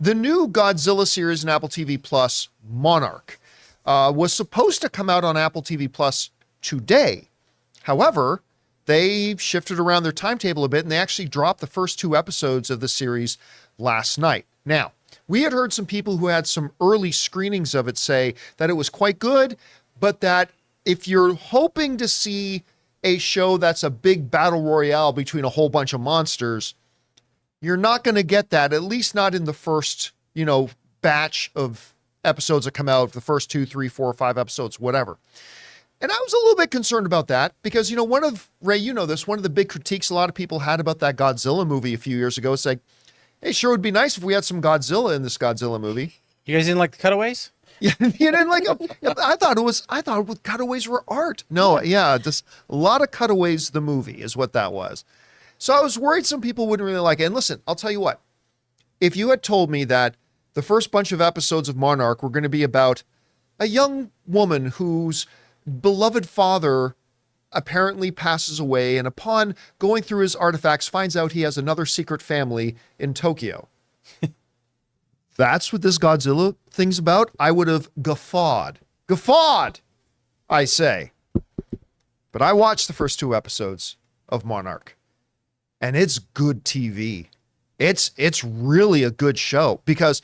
The new Godzilla series in Apple TV Plus, Monarch, was supposed to come out on Apple TV Plus today. However, they shifted around their timetable a bit, and they actually dropped the first 2 episodes of the series last night. Now, we had heard some people who had some early screenings of it say that it was quite good, but that if you're hoping to see a show that's a big battle royale between a whole bunch of monsters, you're not going to get that, at least not in the first, batch of episodes that come out, the first 2, 3, 4, 5 episodes, whatever. And I was a little bit concerned about that because, one of the big critiques a lot of people had about that Godzilla movie a few years ago is like, hey, sure would be nice if we had some Godzilla in this Godzilla movie. You guys didn't like the cutaways? Yeah, you didn't like them? I thought cutaways were art. No, yeah, just a lot of cutaways, the movie is what that was. So I was worried some people wouldn't really like it. And listen, I'll tell you what, if you had told me that the first bunch of episodes of Monarch were going to be about a young woman whose beloved father apparently passes away, and upon going through his artifacts, finds out he has another secret family in Tokyo. That's what this Godzilla thing's about. I would have guffawed, I say. But I watched the first 2 episodes of Monarch, and it's good TV. It's really a good show because,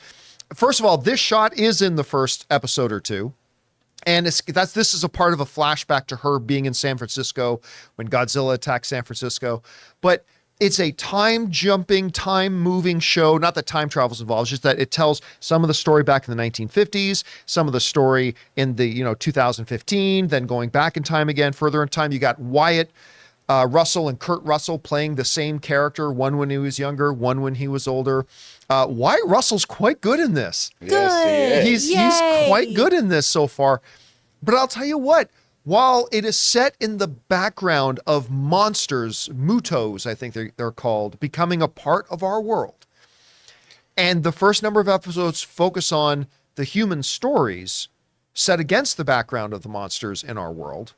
first of all, this shot is in the first episode or 2. And this is a part of a flashback to her being in San Francisco when Godzilla attacked San Francisco. But it's a time-jumping, time-moving show. Not that time travel's involved, just that it tells some of the story back in the 1950s, some of the story in the 2015, then going back in time again, further in time. You got Wyatt Russell and Kurt Russell playing the same character, one when he was younger, one when he was older. Wyatt Russell's quite good in this. Good. He's quite good in this so far. But I'll tell you what, while it is set in the background of monsters, mutos, I think they're called, becoming a part of our world, and the first number of episodes focus on the human stories set against the background of the monsters in our world,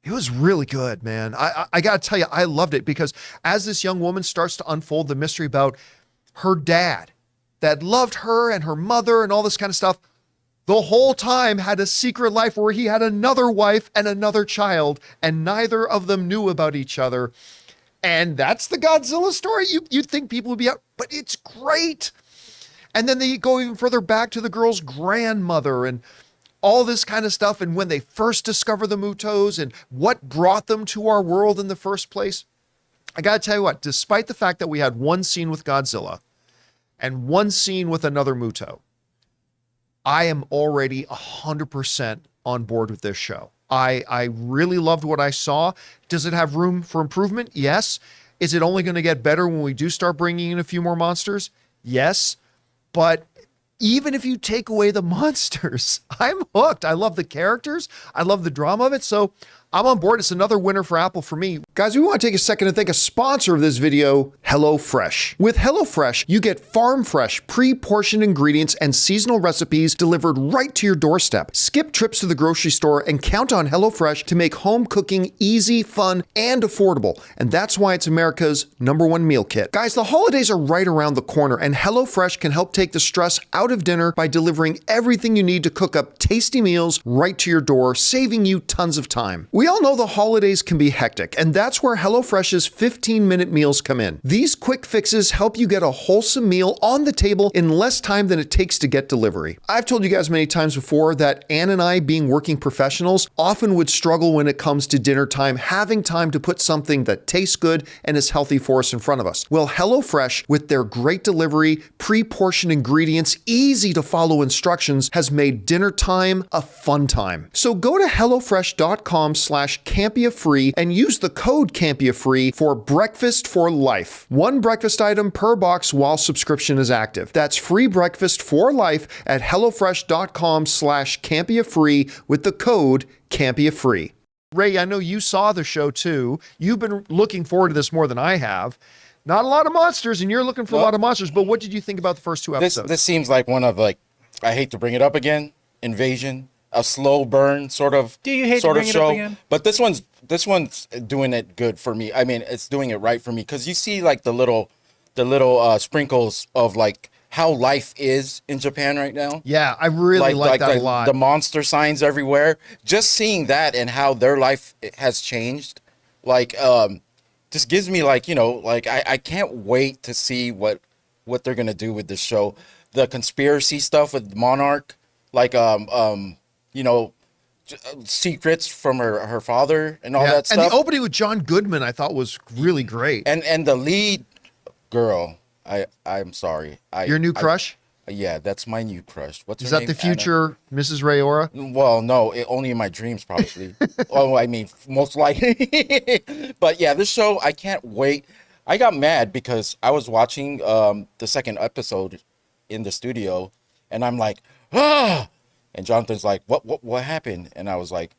it was really good, man. I got to tell you, I loved it because as this young woman starts to unfold the mystery about her dad that loved her and her mother and all this kind of stuff, the whole time had a secret life where he had another wife and another child, and neither of them knew about each other. And that's the Godzilla story. You'd think people would be out, but it's great. And then they go even further back to the girl's grandmother and all this kind of stuff, and when they first discover the Mutos and what brought them to our world in the first place. I gotta tell you what, despite the fact that we had one scene with Godzilla and one scene with another Muto, I am already 100% on board with this show. I really loved what I saw. Does it have room for improvement? Yes. Is it only going to get better when we do start bringing in a few more monsters? Yes. But even if you take away the monsters, I'm hooked. I love the characters. I love the drama of it. So I'm on board. It's another winner for Apple for me. Guys, we want to take a second to thank a sponsor of this video, HelloFresh. With HelloFresh, you get farm-fresh, pre-portioned ingredients and seasonal recipes delivered right to your doorstep. Skip trips to the grocery store and count on HelloFresh to make home cooking easy, fun, and affordable. And that's why it's America's #1 meal kit. Guys, the holidays are right around the corner, and HelloFresh can help take the stress out of dinner by delivering everything you need to cook up tasty meals right to your door, saving you tons of time. We all know the holidays can be hectic, and that's where HelloFresh's 15-minute meals come in. These quick fixes help you get a wholesome meal on the table in less time than it takes to get delivery. I've told you guys many times before that Ann and I, being working professionals, often would struggle when it comes to dinner time, having time to put something that tastes good and is healthy for us in front of us. Well, HelloFresh, with their great delivery, pre-portioned ingredients, easy to follow instructions, has made dinner time a fun time. So go to HelloFresh.com/CampeaFree and use the code CampeaFree for breakfast for life. One breakfast item per box while subscription is active. That's free breakfast for life at HelloFresh.com/CampeaFree with the code CampeaFree. Ray, I know you saw the show too. You've been looking forward to this more than I have. Not a lot of monsters, and you're looking for a lot of monsters, but what did you think about the first 2 episodes? This seems like one of, like, I hate to bring it up again, Invasion, a slow burn sort of Do you hate sort to of bring it show. up again? But this one's doing it good for me. I mean, it's doing it right for me because you see like the little sprinkles of like how life is in Japan right now. Yeah, I really like that a lot. The monster signs everywhere. Just seeing that and how their life has changed, like, just gives me like, like I can't wait to see what they're gonna do with this show. The conspiracy stuff with Monarch, like secrets from her father and all that stuff. And the opening with John Goodman I thought was really great. And the lead girl, I'm sorry. Your new crush? Yeah, that's my new crush. What's Is her that name? the future Mrs. Rayora? Well, no, only in my dreams, probably. Oh, I mean, most likely. But yeah, this show, I can't wait. I got mad because I was watching the second episode in the studio, and I'm like, ah! And Jonathan's like, what happened? And I was like,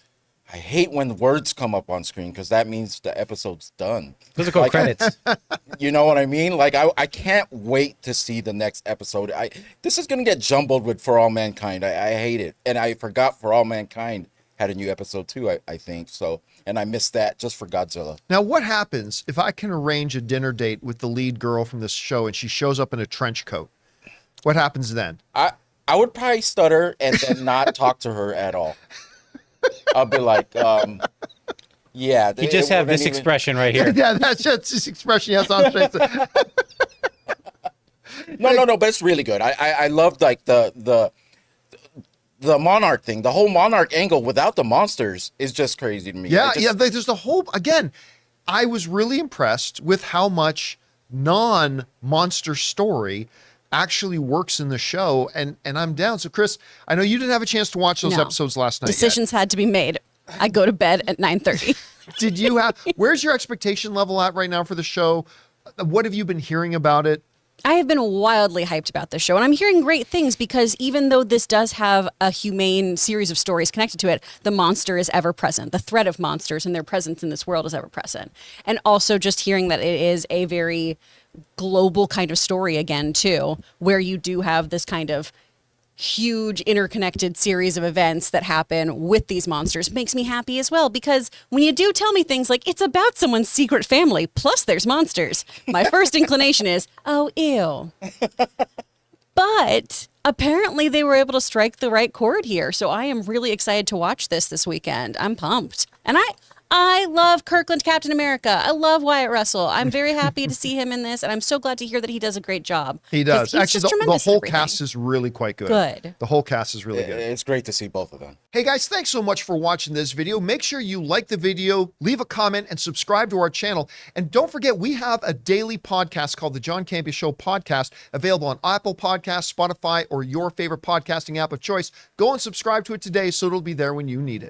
I hate when words come up on screen because that means the episode's done. Those are called credits. You know what I mean? Like, I can't wait to see the next episode. This is going to get jumbled with For All Mankind. I hate it. And I forgot For All Mankind had a new episode too, I think. So, and I missed that just for Godzilla. Now, what happens if I can arrange a dinner date with the lead girl from this show and she shows up in a trench coat? What happens then? I would probably stutter and then not talk to her at all. I'll be like, yeah. You just have this expression right here. Yeah, that's just this expression he has on his face. No, but it's really good. I loved like the Monarch thing. The whole Monarch angle without the monsters is just crazy to me. Yeah, there's the whole, again, I was really impressed with how much non-monster story actually works in the show, and I'm down. So Chris, I know you didn't have a chance to watch those episodes last night. Decisions had to be made. I go to bed at 9:30. Did you have, where's your expectation level at right now for the show? What have you been hearing about it? I have been wildly hyped about this show, and I'm hearing great things because even though this does have a humane series of stories connected to it, the monster is ever present. The threat of monsters and their presence in this world is ever present. And also just hearing that it is a very global kind of story again, too, where you do have this kind of huge interconnected series of events that happen with these monsters makes me happy as well, because when you do tell me things like it's about someone's secret family plus there's monsters, my first inclination is, oh, ew. But apparently they were able to strike the right chord here, so I am really excited to watch this weekend. I'm pumped. And I love Kirkland Captain America. I love Wyatt Russell. I'm very happy to see him in this, and I'm so glad to hear that he does a great job. He does. He's Actually, just the tremendous at whole everything. cast is really quite good. Good. The whole cast is really good. It's great to see both of them. Hey guys, thanks so much for watching this video. Make sure you like the video, leave a comment, and subscribe to our channel. And don't forget, we have a daily podcast called the John Campea Show Podcast, available on Apple Podcasts, Spotify, or your favorite podcasting app of choice. Go and subscribe to it today so it'll be there when you need it.